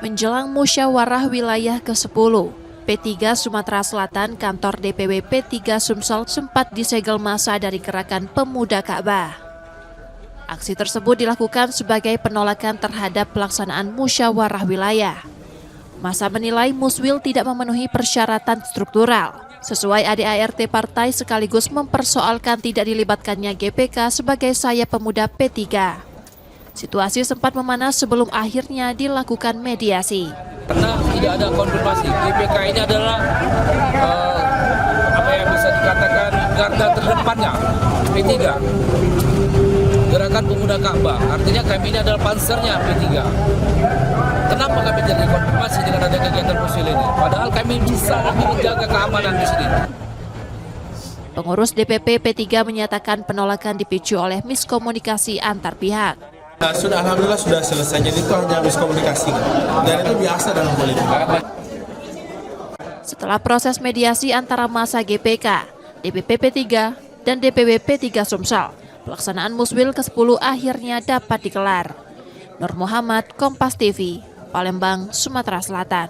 Menjelang musyawarah wilayah ke-10, P3 Sumatera Selatan, kantor DPW P3 Sumsel sempat disegel massa dari Gerakan Pemuda Ka'bah. Aksi tersebut dilakukan sebagai penolakan terhadap pelaksanaan musyawarah wilayah. Massa menilai Muswil tidak memenuhi persyaratan struktural sesuai ADART partai sekaligus mempersoalkan tidak dilibatkannya GPK sebagai sayap pemuda P3. Situasi sempat memanas sebelum akhirnya dilakukan mediasi. Karena tidak ada konfirmasi, GPK ini adalah apa yang bisa dikatakan garda terdepannya P3, Gerakan Pemuda Ka'bah. Artinya kami ini adalah pansernya P3. Kenapa kami tidak dikonfirmasi dengan ada kegiatan Muswil ini? Padahal kami bisa menjaga keamanan di sini. Pengurus DPP P3 menyatakan penolakan dipicu oleh miskomunikasi antar pihak. Alhamdulillah sudah selesai, jadi itu hanya miskomunikasi dan itu biasa dalam politik. Setelah proses mediasi antara massa GPK, DPP P3, dan DPW P3 Sumsel, pelaksanaan Muswil ke-10 akhirnya dapat digelar. Nur Muhammad, Kompas TV, Palembang, Sumatera Selatan.